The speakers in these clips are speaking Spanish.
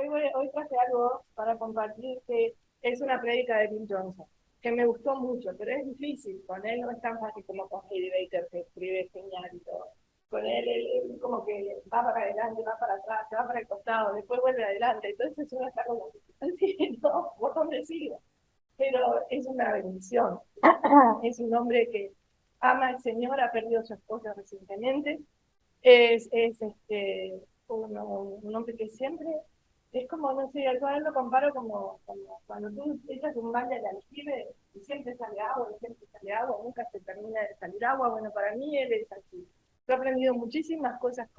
hoy traje algo para compartir que es una prédica de Bill Johnson, que me gustó mucho, pero es difícil. Con él no es tan fácil como con Heidi Baker, que escribe genial y todo. Con él como que va para adelante, va para atrás, se va para el costado, después vuelve adelante. Entonces uno está como, así, no, ¿por dónde sigo? Pero es una bendición. Es un hombre que ama al Señor, ha perdido a su esposa recientemente, es un hombre que siempre es como, no sé, al cual lo comparo como cuando tú echas un balde al aljibe y siempre sale agua, y siempre sale agua, nunca se termina de salir agua. Bueno, para mí él es así. Yo he aprendido muchísimas cosas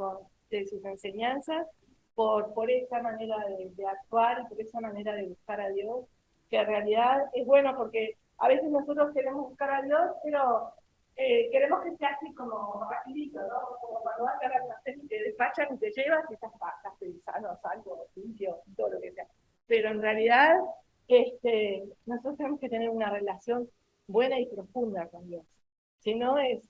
de sus enseñanzas por esa manera de actuar y por esa manera de buscar a Dios, que en realidad es bueno porque a veces nosotros queremos buscar a Dios, pero queremos que sea así como rapidito, ¿no? Como cuando vas a la cena y te despachan y te llevas y estás sano, salvo, limpio, todo lo que sea. Pero en realidad, nosotros tenemos que tener una relación buena y profunda con Dios. Si no, es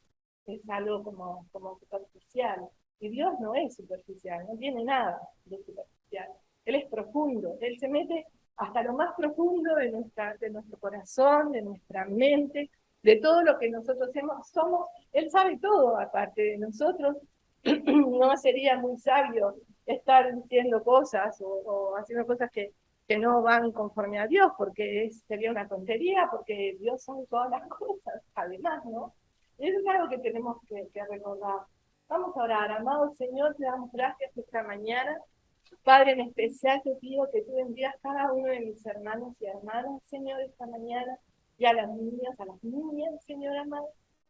algo como superficial. Y Dios no es superficial, no tiene nada de superficial. Él es profundo, Él se mete hasta lo más profundo de nuestro corazón, de nuestra mente, de todo lo que nosotros somos. Él sabe todo aparte de nosotros. No sería muy sabio estar diciendo cosas o haciendo cosas que no van conforme a Dios, porque sería una tontería, porque Dios sabe todas las cosas, además, ¿no? Eso es algo que tenemos que recordar. Vamos a orar. Amado Señor, te damos gracias esta mañana. Padre, en especial te pido que tú bendigas a cada uno de mis hermanos y hermanas, Señor, esta mañana, y a las niñas, Señor amado,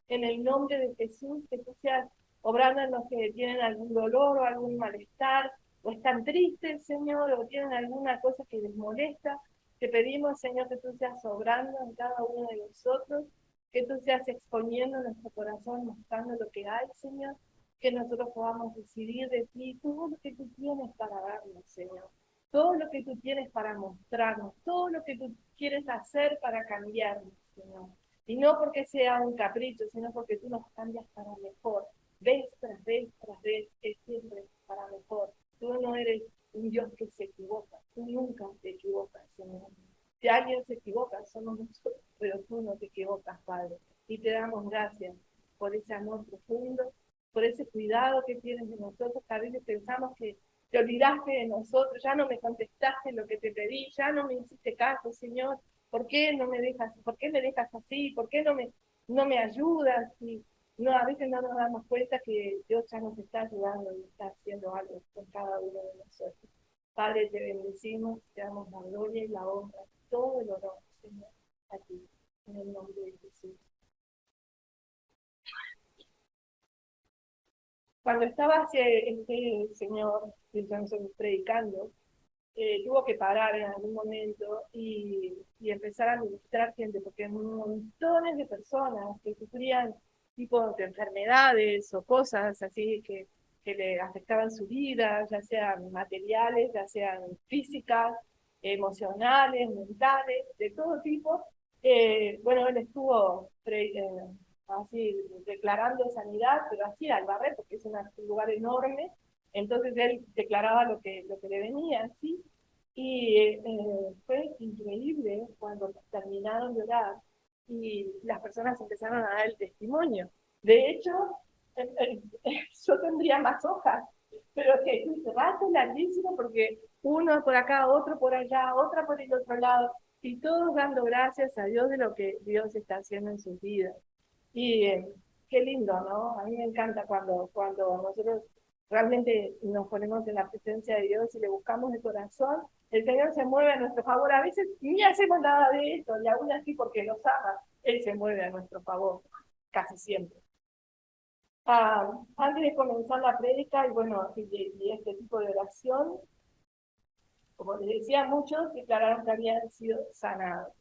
en el nombre de Jesús, que tú seas obrando en los que tienen algún dolor o algún malestar, o están tristes, Señor, o tienen alguna cosa que les molesta. Te pedimos, Señor, que tú seas obrando en cada uno de nosotros, que tú seas exponiendo nuestro corazón, mostrando lo que hay, Señor, que nosotros podamos decidir de ti todo lo que tú tienes para darnos, Señor, todo lo que tú tienes para mostrarnos, todo lo que tú quieres hacer para cambiarnos, Señor. Y no porque sea un capricho, sino porque tú nos cambias para mejor, vez tras vez tras vez, es siempre para mejor. Tú no eres un Dios que se equivoca, tú nunca te equivocas, Señor. Si alguien se equivoca, somos nosotros, pero tú no te equivocas, Padre. Y te damos gracias por ese amor profundo, por ese cuidado que tienes de nosotros, que a veces pensamos que te olvidaste de nosotros, ya no me contestaste lo que te pedí, ya no me hiciste caso, Señor, ¿por qué no me dejas, por qué me dejas así? ¿Por qué no me ayudas? Y no, a veces no nos damos cuenta que Dios ya nos está ayudando y está haciendo algo con cada uno de nosotros. Padre, te bendecimos, te damos la gloria y la honra, todo el honor, Señor, a ti, en el nombre de Jesús. Cuando estaba este señor Bill Johnson predicando, tuvo que parar en algún momento y empezar a ministrar gente, porque montones de personas que sufrían tipo de enfermedades o cosas así que le afectaban su vida, ya sean materiales, ya sean físicas, emocionales, mentales, de todo tipo. Bueno, él estuvo así declarando sanidad, pero así al barrer, porque es un lugar enorme. Entonces él declaraba lo que le venía, ¿sí? Y fue increíble cuando terminaron de orar y las personas empezaron a dar el testimonio. De hecho, yo tendría más hojas, pero es que un rato larguísimo porque uno por acá, otro por allá, otra por el otro lado, y todos dando gracias a Dios de lo que Dios está haciendo en sus vidas. Y qué lindo, ¿no? A mí me encanta cuando nosotros realmente nos ponemos en la presencia de Dios y le buscamos de corazón, el Señor se mueve a nuestro favor. A veces ni hacemos nada de esto, y aún así porque nos ama, Él se mueve a nuestro favor, casi siempre. Ah, antes de comenzar la prédica y bueno, y este tipo de oración, como les decía, muchos declararon que habían sido sanados.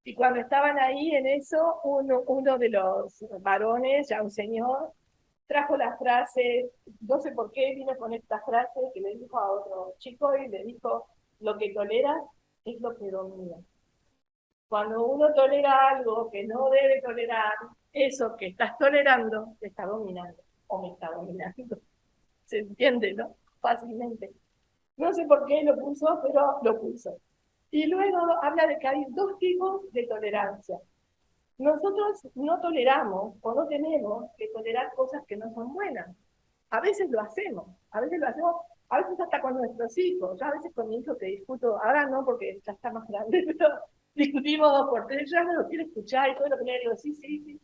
Y cuando estaban ahí en eso, uno de los varones, ya un señor, trajo la frase, no sé por qué vino con esta frase que le dijo a otro chico y le dijo, lo que toleras es lo que domina. Cuando uno tolera algo que no debe tolerar, eso que estás tolerando te está dominando o me está dominando. ¿Se entiende, no? Fácilmente. No sé por qué lo puso, pero lo puso. Y luego habla de que hay dos tipos de tolerancia. Nosotros no toleramos o no tenemos que tolerar cosas que no son buenas. A veces lo hacemos, a veces lo hacemos, a veces hasta con nuestros hijos. Yo a veces con mi hijo que discuto, ahora no porque ya está más grande, pero discutimos dos por tres, ya no lo quiere escuchar y todo lo que le digo, sí, sí, sí.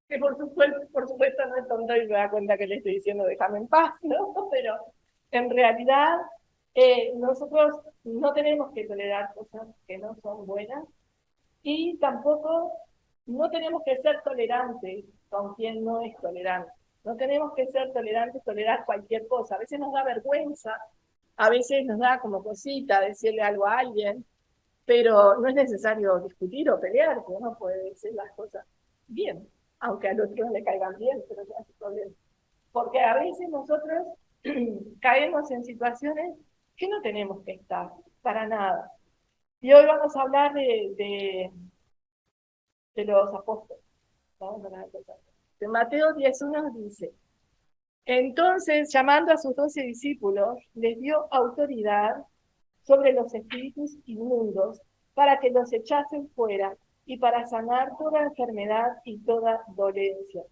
Que por supuesto no es tonto y me da cuenta que le estoy diciendo déjame en paz, ¿no? Pero en realidad nosotros no tenemos que tolerar cosas que no son buenas y tampoco no tenemos que ser tolerantes con quien no es tolerante. No tenemos que ser tolerantes, tolerar cualquier cosa. A veces nos da vergüenza, a veces nos da como cosita decirle algo a alguien, pero no es necesario discutir o pelear, porque uno puede decir las cosas bien, aunque al otro no le caigan bien, pero ya es un problema. Porque a veces nosotros caemos en situaciones que no tenemos que estar, para nada. Y hoy vamos a hablar de los apóstoles. Vamos a empezar. De Mateo 10:1 dice, entonces, llamando a sus 12 discípulos, les dio autoridad sobre los espíritus inmundos para que los echasen fuera y para sanar toda enfermedad y toda dolencia.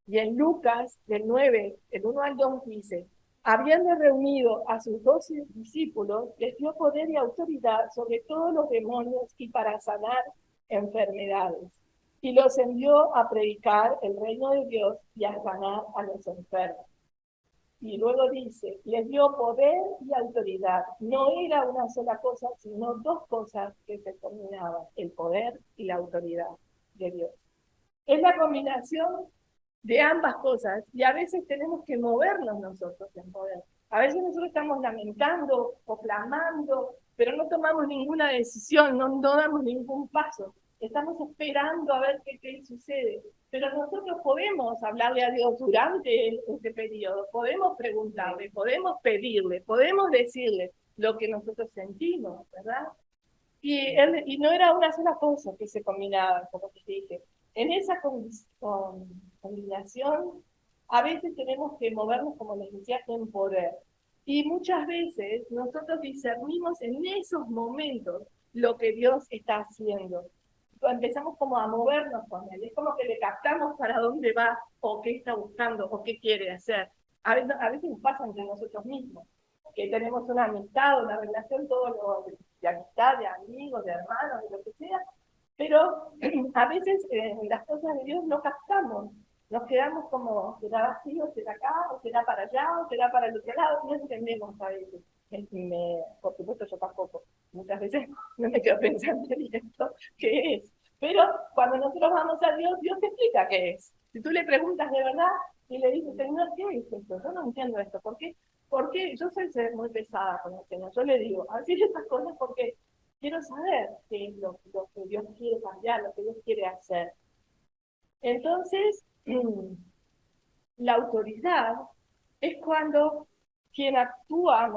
Y en Lucas, del 9, el 1 al 2 dice, habiendo reunido a sus 12 discípulos, les dio poder y autoridad sobre todos los demonios y para sanar enfermedades. Y los envió a predicar el reino de Dios y a sanar a los enfermos. Y luego dice, les dio poder y autoridad. No era una sola cosa, sino dos cosas que se combinaban, el poder y la autoridad de Dios. Es la combinación de ambas cosas y a veces tenemos que movernos nosotros en poder. A veces nosotros estamos lamentando o clamando, pero no tomamos ninguna decisión, no damos ningún paso. Estamos esperando a ver qué sucede. Pero nosotros podemos hablarle a Dios durante este periodo, podemos preguntarle, podemos pedirle, podemos decirle lo que nosotros sentimos, ¿verdad? Y no era una sola cosa que se combinaba, como te dije. En esa combinación, a veces tenemos que movernos, como les decía, en poder. Y muchas veces nosotros discernimos en esos momentos lo que Dios está haciendo. Empezamos como a movernos con Él. Es como que le captamos para dónde va, o qué está buscando, o qué quiere hacer. A veces nos pasa entre nosotros mismos, que tenemos una amistad, una relación, todo lo de amistad, de amigos, de hermanos, de lo que sea, pero a veces en las cosas de Dios no captamos, nos quedamos como, será vacío, será acá, o será para allá, o será para el otro lado, no entendemos a veces. Por supuesto yo tampoco, muchas veces no me quedo pensando en esto, ¿qué es? Pero cuando nosotros vamos a Dios, Dios te explica qué es. Si tú le preguntas de verdad y le dices, Señor, ¿qué es esto? Yo no entiendo esto, ¿por qué? Porque yo soy muy pesada con el Señor. Yo le digo, así estas cosas porque quiero saber qué es lo que Dios quiere cambiar, lo que Dios quiere hacer. Entonces, la autoridad es cuando quien actúa,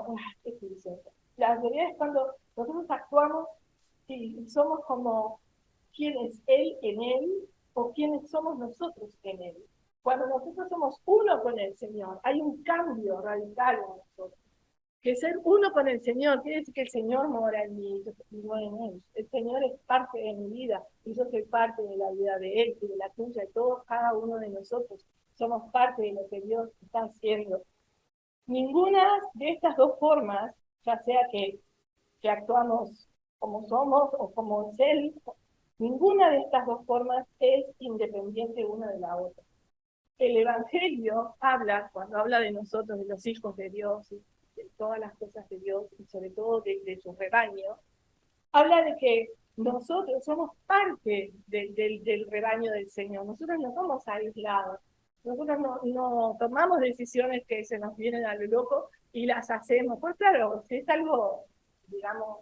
la autoridad es cuando nosotros actuamos y somos como quién es Él en Él o quiénes somos nosotros en Él. Cuando nosotros somos uno con el Señor, hay un cambio radical en nosotros. Que ser uno con el Señor quiere decir que el Señor mora en mí, yo vivo en Él. El Señor es parte de mi vida y yo soy parte de la vida de Él y de la tuya, de todos, cada uno de nosotros. Somos parte de lo que Dios está haciendo. Ninguna de estas dos formas, ya sea que actuamos como somos o como es Él, ninguna de estas dos formas es independiente una de la otra. El Evangelio habla, cuando habla de nosotros, de los hijos de Dios, y de todas las cosas de Dios, y sobre todo de su rebaño, habla de que nosotros somos parte del rebaño del Señor. Nosotros no somos aislados. Nosotros no tomamos decisiones que se nos vienen a lo loco y las hacemos. Pues claro, si es algo, digamos,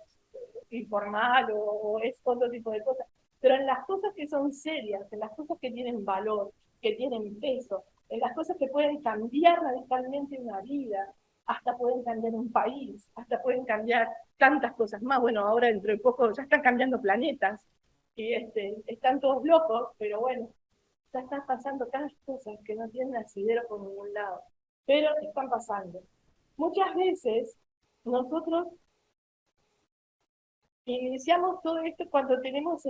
informal o es otro tipo de cosas, pero en las cosas que son serias, en las cosas que tienen valor, que tienen peso, en las cosas que pueden cambiar radicalmente una vida, hasta pueden cambiar un país, hasta pueden cambiar tantas cosas más. Bueno, ahora dentro de poco ya están cambiando planetas y están todos locos, pero bueno, ya están pasando tantas cosas que no tienen asidero por ningún lado, pero están pasando. Muchas veces nosotros iniciamos todo esto cuando tenemos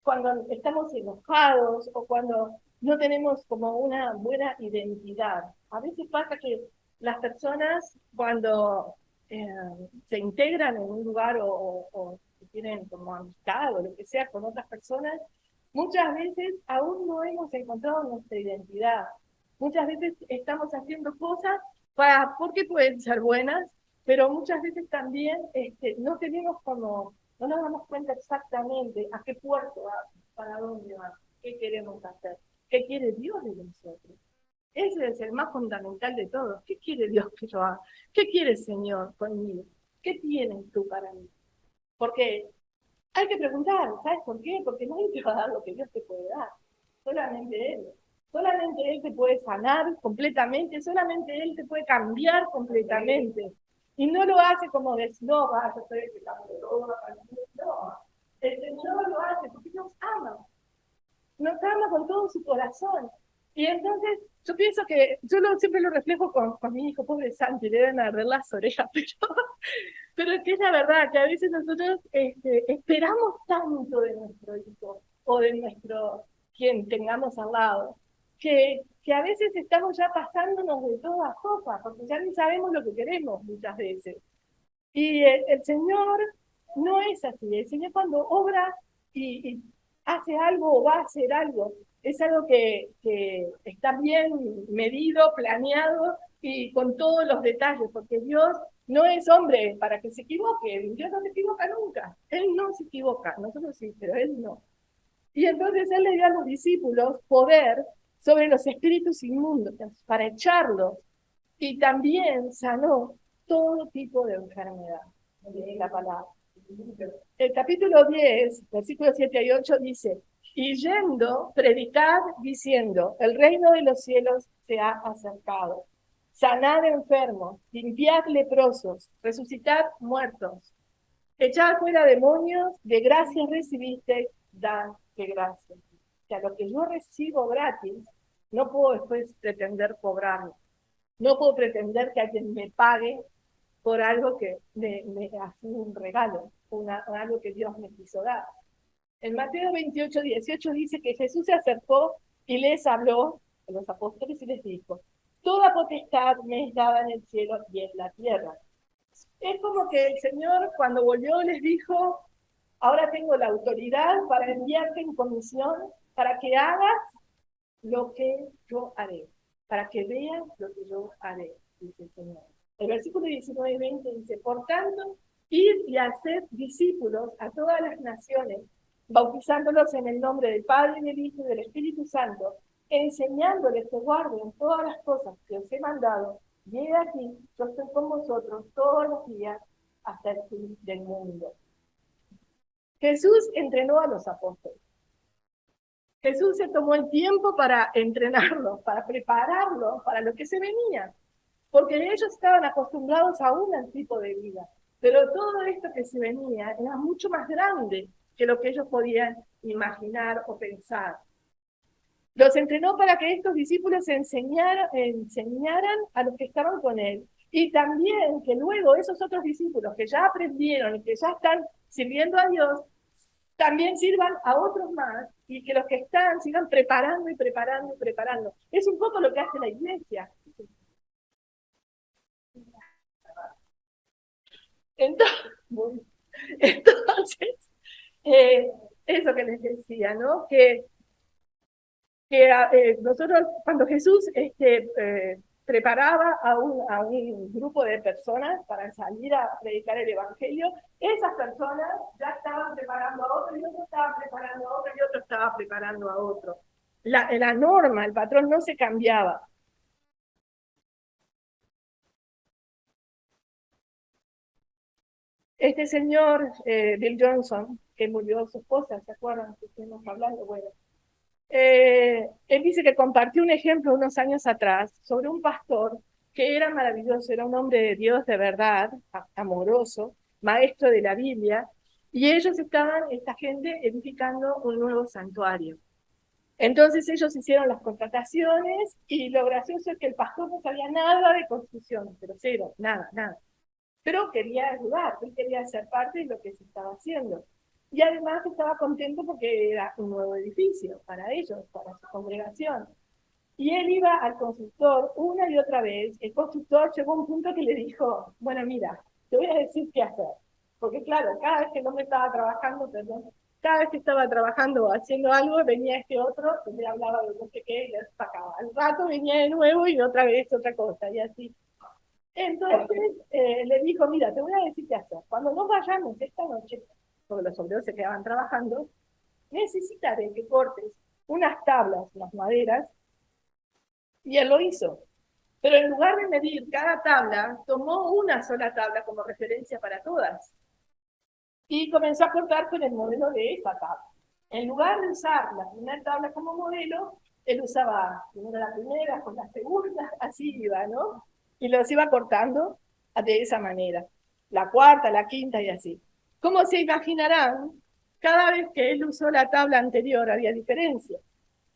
cuando estamos enojados o cuando no tenemos como una buena identidad. A veces pasa que las personas cuando eh, se integran en un lugar o tienen como amistad o lo que sea con otras personas, muchas veces aún no hemos encontrado nuestra identidad. Muchas veces estamos haciendo cosas porque pueden ser buenas, pero muchas veces también no tenemos como, no nos damos cuenta exactamente a qué puerto va, para dónde va, qué queremos hacer, qué quiere Dios de nosotros. Ese es el más fundamental de todos. ¿Qué quiere Dios que yo haga? ¿Qué quiere el Señor conmigo? ¿Qué tienes tú para mí? Porque hay que preguntar, ¿sabes por qué? Porque nadie te va a dar lo que Dios te puede dar. Solamente Él. Solamente Él te puede sanar completamente, solamente Él te puede cambiar completamente. Y no lo hace como decir, no, va, yo estoy explicando todo, no. El Señor lo hace porque nos ama. Nos ama con todo su corazón. Y entonces, yo pienso que, siempre lo reflejo con mi hijo, pobre Santi, le deben arder las orejas, pero es que es la verdad, que a veces nosotros esperamos tanto de nuestro hijo o de nuestro quien tengamos al lado, que a veces estamos ya pasándonos de todas cosas, porque ya ni sabemos lo que queremos muchas veces. Y el Señor no es así. El Señor cuando obra y hace algo o va a hacer algo, es algo que está bien medido, planeado y con todos los detalles, porque Dios no es hombre para que se equivoque. Dios no se equivoca nunca. Él no se equivoca. Nosotros sí, pero Él no. Y entonces Él le dio a los discípulos poder sobre los espíritus inmundos para echarlos y también sanó todo tipo de enfermedad. En la palabra. El capítulo 10, versículos 7 y 8 dice, y yendo, predicad diciendo, el reino de los cielos se ha acercado. Sanad enfermos, limpiad leprosos, resucitad muertos, echad fuera demonios, de gracia recibiste, dan de gracia. O sea, lo que yo recibo gratis, no puedo después pretender cobrarlo. No puedo pretender que alguien me pague por algo que me hace un regalo, algo que Dios me quiso dar. En Mateo 28, 18 dice que Jesús se acercó y les habló a los apóstoles y les dijo, toda potestad me es dada en el cielo y en la tierra. Es como que el Señor cuando volvió les dijo, ahora tengo la autoridad para enviarte en comisión para que hagas lo que yo haré, para que vean lo que yo haré, dice el Señor. El versículo 19 y 20 dice, por tanto, id y haced discípulos a todas las naciones, bautizándolos en el nombre del Padre, del Hijo y del Espíritu Santo, enseñándoles que guarden todas las cosas que os he mandado, y he aquí, yo estoy con vosotros todos los días hasta el fin del mundo. Jesús entrenó a los apóstoles. Jesús se tomó el tiempo para entrenarlos, para prepararlos para lo que se venía, porque ellos estaban acostumbrados a un tipo de vida, pero todo esto que se venía era mucho más grande que lo que ellos podían imaginar o pensar. Los entrenó para que estos discípulos enseñaran a los que estaban con él, y también que luego esos otros discípulos que ya aprendieron y que ya están sirviendo a Dios, también sirvan a otros más y que los que están sigan preparando y preparando y preparando. Es un poco lo que hace la iglesia. Entonces, entonces eso que les decía, ¿no? Que nosotros, cuando Jesús preparaba a un grupo de personas para salir a predicar el Evangelio, esas personas ya estaban preparando a otro, y otro estaba preparando a otro, y otro estaba preparando a otro. La norma, el patrón no se cambiaba. Este señor, Bill Johnson, que murió su esposa, ¿se acuerdan que estuvimos hablando? Bueno, él dice que compartió un ejemplo unos años atrás sobre un pastor que era maravilloso, era un hombre de Dios de verdad, amoroso, maestro de la Biblia, y ellos estaban, esta gente, edificando un nuevo santuario. Entonces ellos hicieron las contrataciones y lo gracioso es que el pastor no sabía nada de construcción, pero cero, nada, nada. Pero quería ayudar, él quería ser parte de lo que se estaba haciendo. Y además estaba contento porque era un nuevo edificio para ellos, para su congregación. Y él iba al constructor una y otra vez. El constructor llegó a un punto que le dijo, bueno, mira, te voy a decir qué hacer. Porque claro, cada vez que el hombre estaba trabajando, perdón, cada vez que estaba trabajando o haciendo algo, venía este otro, que le hablaba de no sé qué, y le sacaba. Al rato venía de nuevo y otra vez otra cosa, y así. Entonces le dijo, mira, te voy a decir qué hacer. Cuando nos vayamos esta noche, porque los obreros se quedaban trabajando, necesitaré que cortes unas tablas, unas maderas, y él lo hizo. Pero en lugar de medir cada tabla, tomó una sola tabla como referencia para todas y comenzó a cortar con el modelo de esa tabla. En lugar de usar la primera tabla como modelo, él usaba primero la primera, con la segunda, así iba, ¿no? Y los iba cortando de esa manera. La cuarta, la quinta y así. Como se imaginarán, cada vez que él usó la tabla anterior había diferencia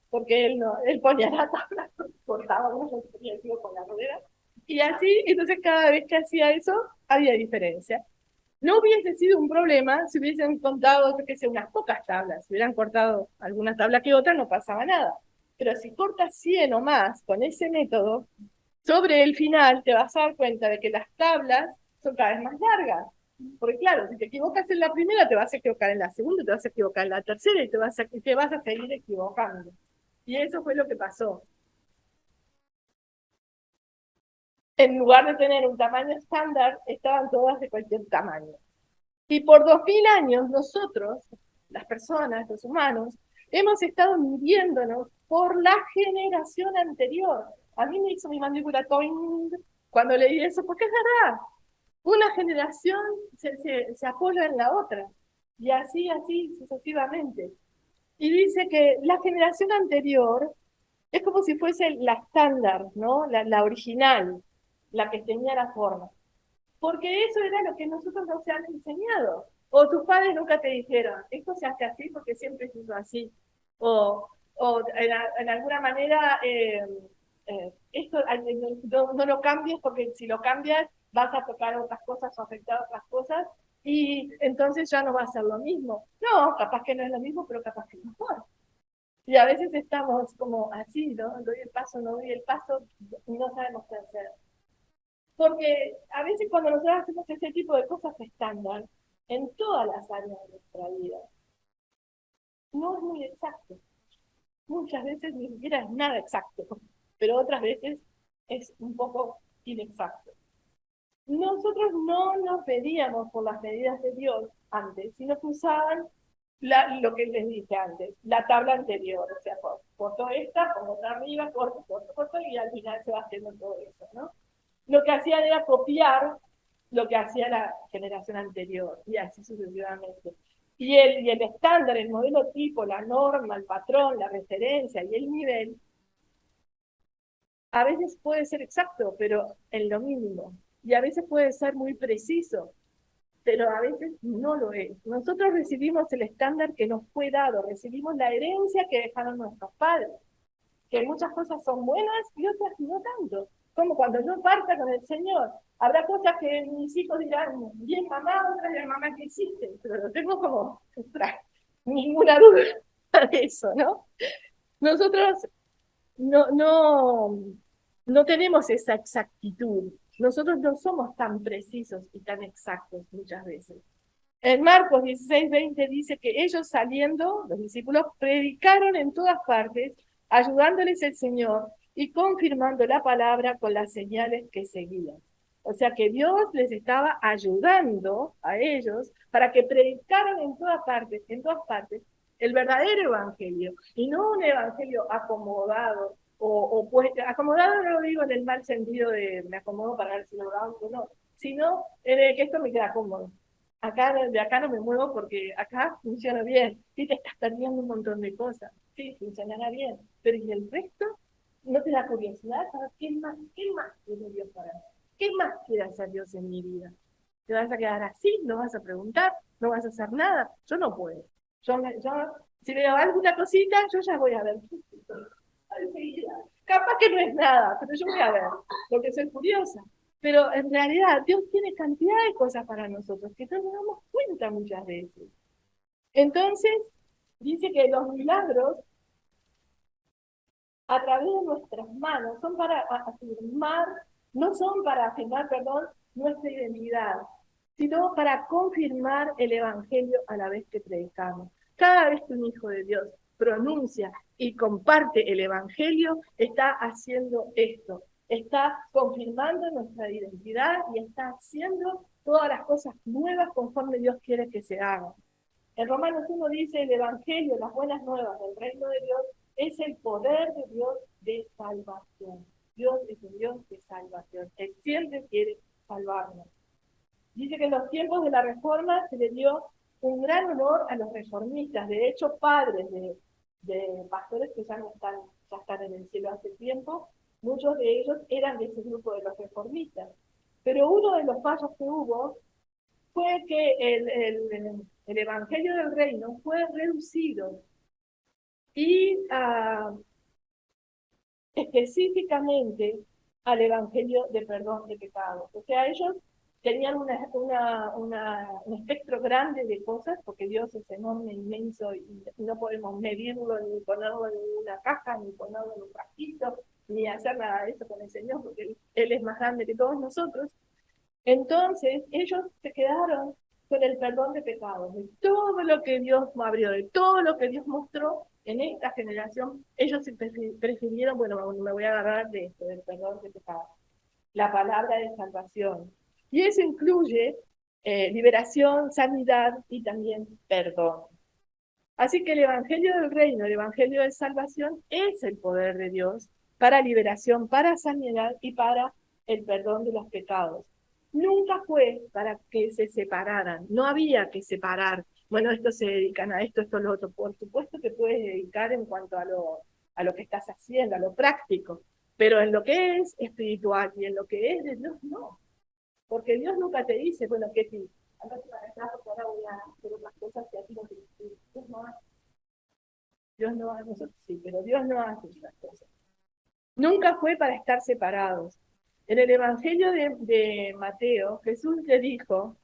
porque él no, él ponía la tabla, cortaba uno con la rodera, y así, entonces cada vez que hacía eso, había diferencia. No hubiese sido un problema si hubiesen contado, yo qué sé, unas pocas tablas, si hubieran cortado alguna tabla que otra, no pasaba nada. Pero si cortas 100 o más con ese método, sobre el final te vas a dar cuenta de que las tablas son cada vez más largas. Porque claro, si te equivocas en la primera, te vas a equivocar en la segunda, te vas a equivocar en la tercera y te vas a seguir equivocando. Y eso fue lo que pasó. En lugar de tener un tamaño estándar, estaban todas de cualquier tamaño. Y por 2000 años nosotros, las personas, los humanos, hemos estado midiéndonos por la generación anterior. A mí me hizo mi mandíbula toing cuando leí eso, porque es verdad. Una generación se apoya en la otra. Y así, así sucesivamente. Y dice que la generación anterior es como si fuese la estándar, ¿no? La original, la que tenía la forma. Porque eso era lo que nosotros nos han enseñado. O tus padres nunca te dijeron, esto se hace así porque siempre se hizo así. O en alguna manera, esto no lo cambies porque si lo cambias vas a tocar otras cosas o afectar otras cosas y entonces ya no va a ser lo mismo. No, capaz que no es lo mismo, pero capaz que es mejor. Y a veces estamos como así, ¿no? Doy el paso, no doy el paso, y no sabemos qué hacer. Porque a veces cuando nosotros hacemos ese tipo de cosas estándar, en todas las áreas de nuestra vida, no es muy exacto. Muchas veces ni siquiera es nada exacto, pero otras veces es un poco inexacto. Nosotros no nos pedíamos por las medidas de Dios antes, sino que usaban lo que les dije antes, la tabla anterior, o sea, corto esta, pongo otra arriba, corto, corto, corto, y al final se va haciendo todo eso, ¿no? Lo que hacían era copiar lo que hacía la generación anterior, y así sucesivamente. Y el estándar, el modelo tipo, la norma, el patrón, la referencia y el nivel, a veces puede ser exacto, pero en lo mínimo. Y a veces puede ser muy preciso, pero a veces no lo es. Nosotros recibimos el estándar que nos fue dado, recibimos la herencia que dejaron nuestros padres, que muchas cosas son buenas y otras no tanto. Como cuando yo parta con el Señor, habrá cosas que mis hijos dirán, bien mamá, otras dirán, mamá, ¿qué hiciste? Pero no tengo como ninguna duda de eso, ¿no? Nosotros no tenemos esa exactitud. Nosotros no somos tan precisos y tan exactos muchas veces. En Marcos 16:20 dice que ellos saliendo, los discípulos, predicaron en todas partes, ayudándoles el Señor y confirmando la palabra con las señales que seguían. O sea que Dios les estaba ayudando a ellos para que predicaran en todas partes, el verdadero evangelio, y no un evangelio acomodado, o pues, acomodado no lo digo en el mal sentido de me acomodo para ver si lo hago, no, sino en el que esto me queda cómodo. Acá, de acá no me muevo porque acá funciona bien. Sí, te estás perdiendo un montón de cosas. Sí, funcionará bien. Pero ¿y el resto? ¿No te da curiosidad? ¿Sabes qué más quiere Dios para mí? ¿Qué más quiere hacer Dios en mi vida? ¿Te vas a quedar así? ¿No vas a preguntar? ¿No vas a hacer nada? Yo no puedo. Yo, si veo alguna cosita, yo ya voy a ver. Enseguida. Capaz que no es nada, pero yo voy a ver, porque soy curiosa. Pero en realidad Dios tiene cantidad de cosas para nosotros que no nos damos cuenta muchas veces. Entonces, dice que los milagros a través de nuestras manos son para afirmar, no son para afirmar, perdón, nuestra identidad, sino para confirmar el Evangelio a la vez que predicamos. Cada vez que un hijo de Dios pronuncia y comparte el Evangelio, está haciendo esto, está confirmando nuestra identidad y está haciendo todas las cosas nuevas conforme Dios quiere que se hagan. En Romanos 1 dice, el Evangelio, las buenas nuevas del reino de Dios, es el poder de Dios de salvación. Dios es un Dios de salvación. Él siempre quiere salvarnos. Dice que en los tiempos de la Reforma se le dio un gran honor a los reformistas. De hecho, padres de pastores que ya están en el cielo hace tiempo, muchos de ellos eran de ese grupo de los reformistas. Pero uno de los fallos que hubo fue que el Evangelio del Reino fue reducido y específicamente al Evangelio de perdón de pecados. O sea, ellos tenían un espectro grande de cosas, porque Dios es enorme, inmenso, y no podemos medirlo, ni ponerlo en una caja, ni ponerlo en un frasquito, ni hacer nada de eso con el Señor, porque Él es más grande que todos nosotros. Entonces, ellos se quedaron con el perdón de pecados, de todo lo que Dios abrió, de todo lo que Dios mostró en esta generación. Ellos prefirieron, bueno, me voy a agarrar de esto, del perdón de pecados, la palabra de salvación. Y eso incluye liberación, sanidad y también perdón. Así que el Evangelio del Reino, el Evangelio de Salvación, es el poder de Dios para liberación, para sanidad y para el perdón de los pecados. Nunca fue para que se separaran, no había que separar. Bueno, estos se dedican a esto, esto, lo otro. Por supuesto que puedes dedicar en cuanto a lo que estás haciendo, a lo práctico, pero en lo que es espiritual y en lo que es de Dios, no. Porque Dios nunca te dice, bueno, ¿qué te andate para atrás porque ahora voy a hacer otras cosas que a ti no te dicen? Dios no hace, nosotros sí, pero Dios no hace esas cosas. Nunca fue para estar separados. En el Evangelio de Mateo, Jesús le dijo,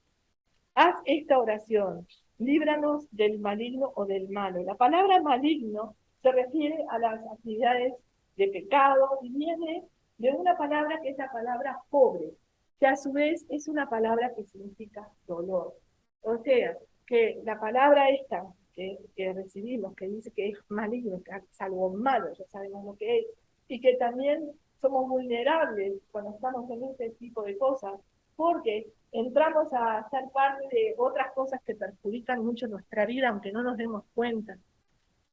haz esta oración, líbranos del maligno o del malo. La palabra maligno se refiere a las actividades de pecado y viene de una palabra que es la palabra pobre, que a su vez es una palabra que significa dolor. O sea, que la palabra esta que recibimos, que dice que es maligno, que es algo malo, ya sabemos lo que es, y que también somos vulnerables cuando estamos en este tipo de cosas, porque entramos a ser parte de otras cosas que perjudican mucho nuestra vida, aunque no nos demos cuenta.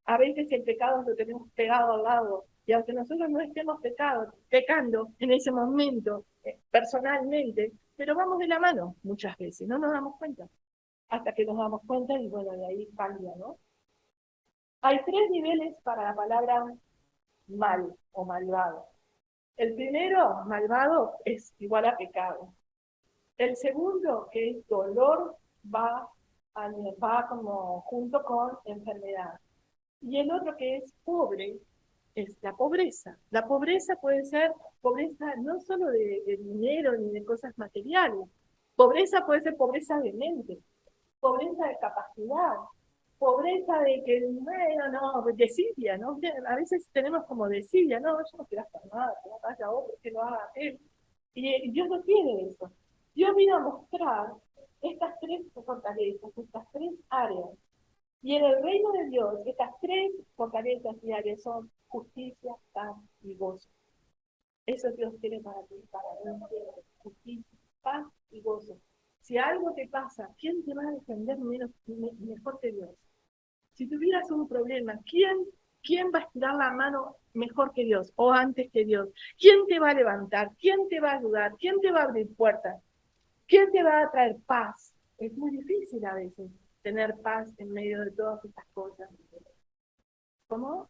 A veces el pecado lo tenemos pegado al lado, y aunque nosotros no estemos pecando en ese momento, personalmente, pero vamos de la mano muchas veces, no nos damos cuenta, hasta que nos damos cuenta y bueno, de ahí cambia, ¿no? Hay tres niveles para la palabra mal o malvado. El primero, malvado, es igual a pecado. El segundo, que es dolor, va, va como junto con enfermedad. Y el otro que es pobre, es la pobreza. La pobreza puede ser pobreza no solo de dinero ni de cosas materiales. Pobreza puede ser pobreza de mente, pobreza de capacidad, pobreza de que, bueno, no, desidia, ¿no? A veces tenemos como desidia, no, yo no quiero hacer nada, que no vaya otro, que lo haga él. Y Dios no quiere eso. Dios vino a mostrar estas tres fortalezas, estas tres áreas. Y en el reino de Dios, estas tres fortalezas y áreas son justicia, paz y gozo. Eso Dios quiere para ti, para mí, justicia, paz y gozo. Si algo te pasa, ¿quién te va a defender mejor que Dios? Si tuvieras un problema, ¿quién va a estirar la mano mejor que Dios o antes que Dios? ¿Quién te va a levantar? ¿Quién te va a ayudar? ¿Quién te va a abrir puertas? ¿Quién te va a traer paz? Es muy difícil a veces tener paz en medio de todas estas cosas. ¿Cómo?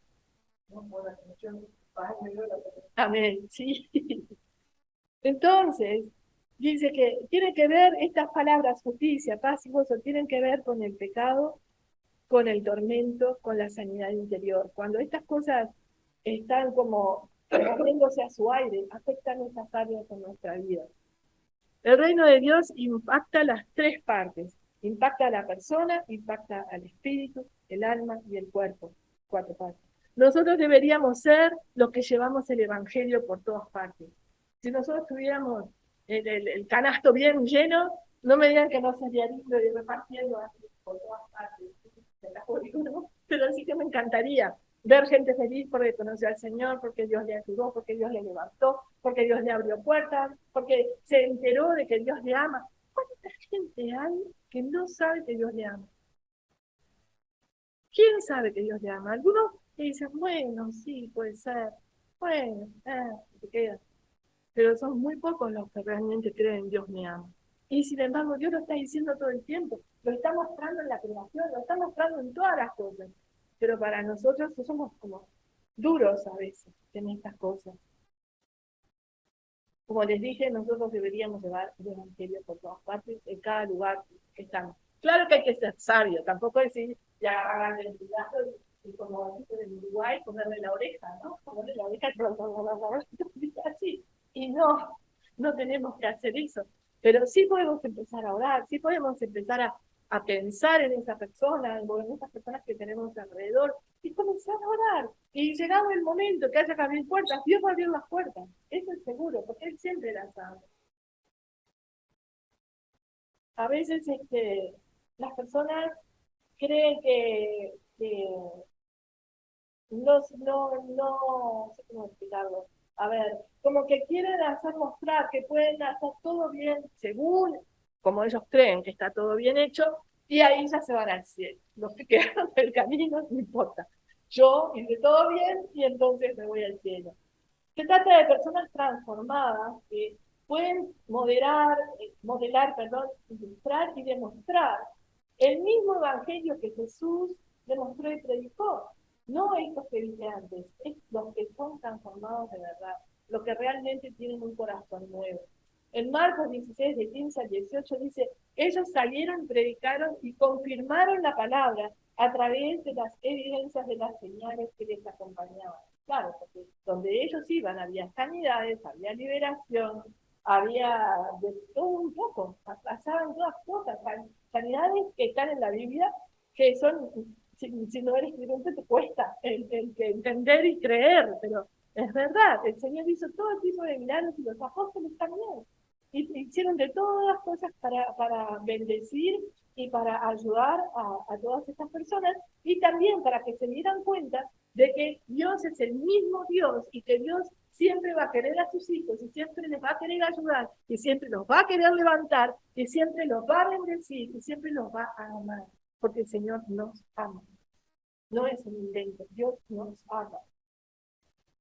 No, bueno, yo, paz en medio de la... Amén, sí. Entonces, dice que tiene que ver estas palabras, justicia, paz y gozo, tienen que ver con el pecado con el tormento, con la sanidad interior. Cuando estas cosas están como moviéndose a su aire, afectan esas áreas en nuestra vida. El reino de Dios impacta las tres partes. Impacta a la persona, impacta al espíritu, el alma y el cuerpo. Cuatro partes. Nosotros deberíamos ser los que llevamos el evangelio por todas partes. Si nosotros tuviéramos el canasto bien lleno, no me digan que no sería lindo ir repartiendo así por todas partes. Pero sí que me encantaría ver gente feliz porque conoció al Señor, porque Dios le ayudó, porque Dios le levantó, porque Dios le abrió puertas, porque se enteró de que Dios le ama. ¿Cuánta gente hay que no sabe que Dios le ama? ¿Quién sabe que Dios le ama? Algunos que dicen, bueno, sí, puede ser, bueno, te queda. Pero son muy pocos los que realmente creen Dios me ama. Y sin embargo, Dios lo está diciendo todo el tiempo, lo está mostrando en la creación, lo está mostrando en todas las cosas. Pero para nosotros somos como duros a veces en estas cosas. Como les dije, nosotros deberíamos llevar el evangelio por todas partes, en cada lugar que estamos. Claro que hay que ser sabio, tampoco decir, ya hagan el brazo y como en Uruguay, ponerle la oreja, ¿no? Ponerle la oreja así. Y no, no tenemos que hacer eso. Pero sí podemos empezar a orar, sí podemos empezar a pensar en esa persona, en esas personas que tenemos alrededor, y comenzar a orar. Y llegado el momento que haya que abrir puertas, Dios va a abrir las puertas. Eso es seguro, porque Él siempre las abre. A veces las personas creen que no sé cómo explicarlo. A ver, como que quieren hacer mostrar que pueden hacer todo bien según como ellos creen que está todo bien hecho, y ahí ya se van al cielo. Los que quedan del camino no importa. Yo hice todo bien y entonces me voy al cielo. Se trata de personas transformadas que pueden modelar, ilustrar y demostrar el mismo evangelio que Jesús demostró y predicó. No estos que dije antes, es los que son transformados de verdad, los que realmente tienen un corazón nuevo. En Marcos 16, de 15 al 18 dice, ellos salieron, predicaron y confirmaron la palabra a través de las evidencias de las señales que les acompañaban. Claro, porque donde ellos iban había sanidades, había liberación, había de todo un poco, pasaban todas cosas, sanidades que están en la Biblia, que son, si no eres creyente te cuesta el entender y creer, pero es verdad, el Señor hizo todo tipo de milagros y los apóstoles también. Y hicieron de todas las cosas para bendecir y para ayudar a todas estas personas y también para que se dieran cuenta de que Dios es el mismo Dios y que Dios siempre va a querer a sus hijos y siempre les va a querer ayudar y siempre los va a querer levantar y siempre los va a bendecir y siempre los va a amar, porque el Señor nos ama. No es un invento, Dios nos ama.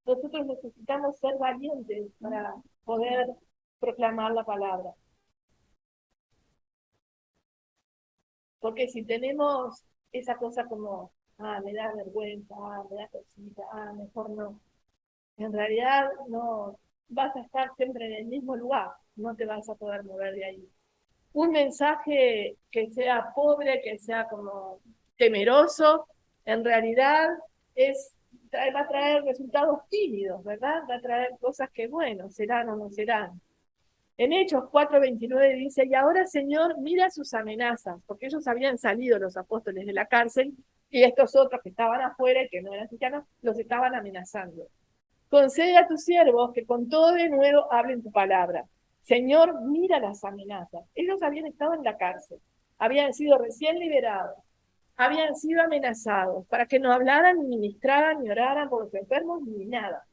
Nosotros necesitamos ser valientes para poder proclamar la palabra, porque si tenemos esa cosa como, me da vergüenza, me da cosita, mejor no. En realidad no vas a estar siempre en el mismo lugar, no te vas a poder mover de ahí. Un mensaje que sea pobre, que sea como temeroso, en realidad va a traer resultados tímidos, ¿verdad? Va a traer cosas que, bueno, serán o no serán. En Hechos 4:29 dice, y ahora Señor, mira sus amenazas, porque ellos habían salido los apóstoles de la cárcel y estos otros que estaban afuera y que no eran cristianos, los estaban amenazando. Concede a tus siervos que con todo de nuevo hablen tu palabra. Señor, mira las amenazas. Ellos habían estado en la cárcel, habían sido recién liberados, habían sido amenazados para que no hablaran, ni ministraran, ni oraran por los enfermos, ni nada.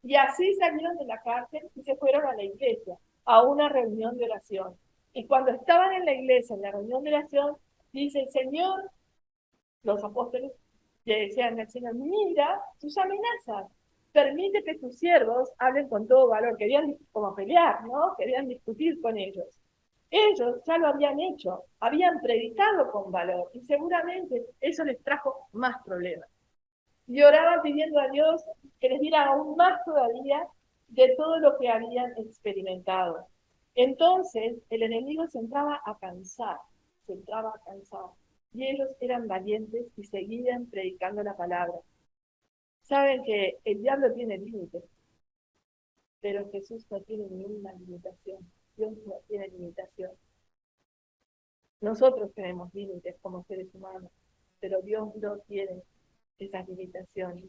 Y así salieron de la cárcel y se fueron a la iglesia, a una reunión de oración. Y cuando estaban en la iglesia, en la reunión de oración, dice el Señor, los apóstoles le decían al Señor, mira tus amenazas, permite que tus siervos hablen con todo valor. Querían como pelear, ¿no? Querían discutir con ellos. Ellos ya lo habían hecho, habían predicado con valor y seguramente eso les trajo más problemas. Y oraban pidiendo a Dios que les diera aún más todavía de todo lo que habían experimentado. Entonces el enemigo se entraba a cansar, se entraba a cansar. y ellos eran valientes y seguían predicando la palabra. Saben que el diablo tiene límites, pero Jesús no tiene ninguna limitación. Dios no tiene limitación. Nosotros tenemos límites como seres humanos, pero Dios no tiene esas limitaciones.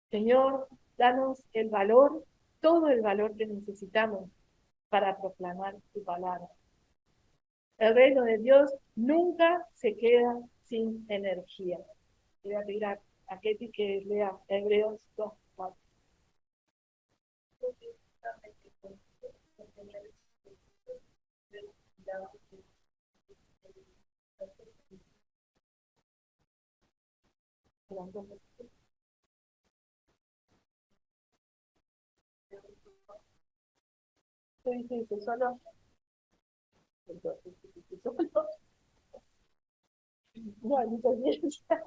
Señor, danos el valor, todo el valor que necesitamos para proclamar tu palabra. El reino de Dios nunca se queda sin energía. Le voy a pedir a Ketty que lea Hebreos 2:4. Sí, solo. No hay mucha ciencia.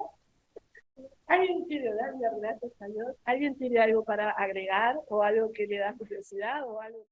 ¿Alguien quiere darle gracias a Dios? ¿Alguien tiene algo para agregar o algo que le da curiosidad o algo?